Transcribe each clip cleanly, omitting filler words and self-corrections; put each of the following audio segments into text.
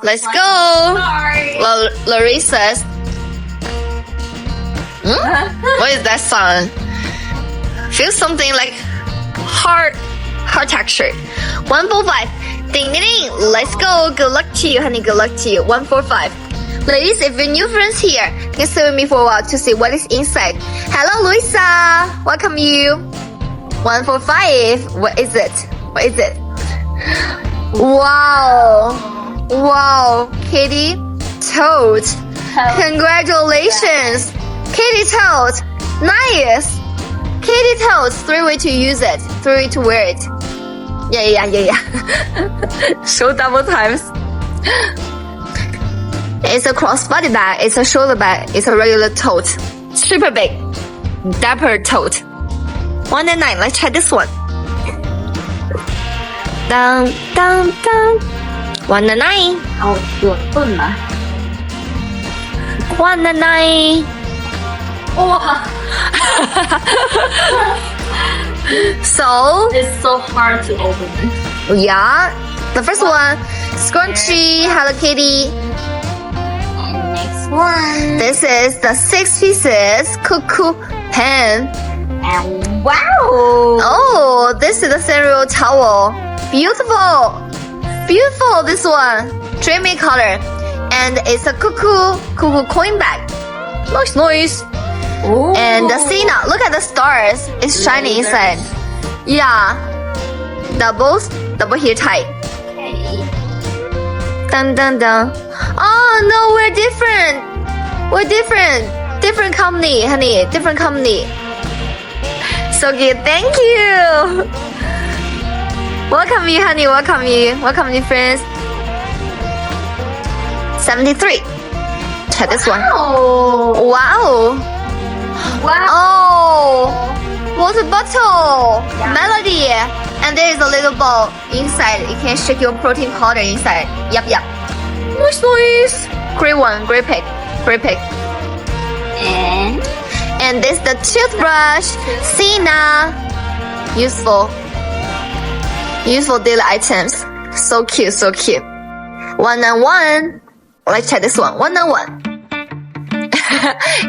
Let's go. Larissa's. What is that sound? Feels something like hard texture. 145. Ding ding ding. Let's go. Good luck to you, honey. Good luck to you. 145. Ladies, if you're new friends here, can stay with me for a while to see what is inside. Hello, Luisa. Welcome you. 145. What is it? What is it? Wow. Wow, Kitty Toad. Congratulations. Kitty Toad. Nice. Kitty Toad. 3 ways to use it. 3 ways to wear it. Yeah. Show double times. It's a crossbody bag. It's a shoulder bag. It's a regular tote. Super big. Dapper tote. 199. Let's try this one. Dun, dun, dun. 199. เอาตรวจต้นนะ 199. โอ้ So, It's so hard to open it. yeah. The first one, Scrunchy, Hello Kitty. And next one. This is the 6 pieces cuckoo pen. And wow. Oh, this is the Sanrio towel. Beautiful. Beautiful, this one. Dreamy color. And it's a cuckoo coin bag. Nice. Ooh. And the Cena, look at the stars. It's shining inside. Yeah. Double hair tie. Okay. Dun dun dun. Oh no, we're different. We're different. Different company, honey. Different company. So good. Thank you. Welcome you, honey. Welcome you. Welcome you, friends. 73. Try this one. Wow. Wow. Oh. Water bottle. Yeah. Melody. And there is a little ball inside. You can shake your protein powder inside. Yup. Nice. Great one. Great pick. And this the toothbrush. Cena. Useful daily items. So cute. 191. Let's try this one. 191.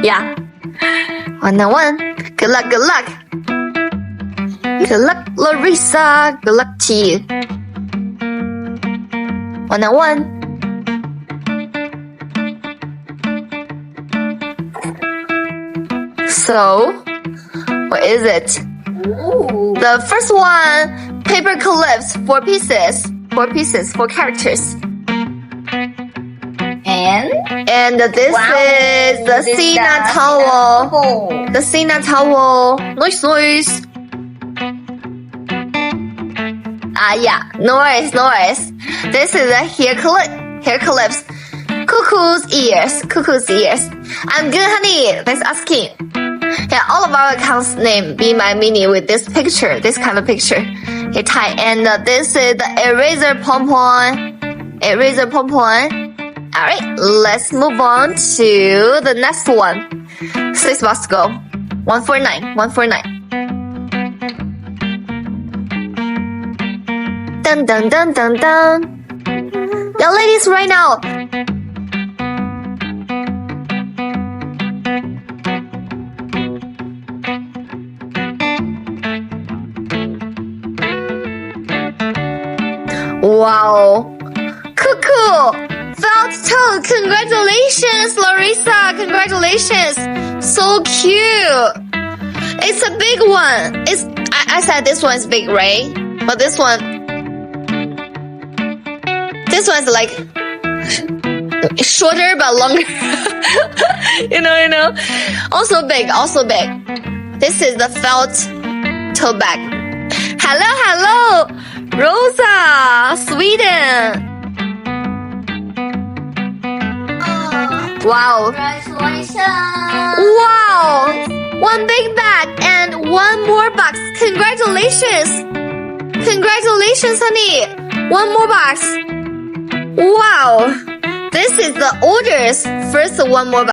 Yeah. 191. Good luck. Good luck, Larissa. Good luck to you. 191. So, what is it? Ooh. The first one, paper clips, 4 pieces. 4 characters. And this is the Cena towel. The Cena towel. Nice. Yeah. No worries. This is the hair clips. Cuckoo's ears. I'm good, honey. Thanks asking. Yeah, all of our accounts name be my mini with this kind of picture. Okay, tie. And this is the eraser pompon. Alright, let's move on to the next one. 6 bucks to go. 149. Dun. Young ladies, right now. Wow. Cuckoo. Felt toad. Congratulations, Larissa. Congratulations. So cute. It's a big one. I said this one is big, right? But this one's like shorter but longer. you know. Also big. This is the felt tote bag. Hello. Rosa, Sweden. Wow. Congratulations. Wow. 1 big bag and 1 more box. Congratulations, honey. 1 more box. Wow. This is the orders. First 1 more box.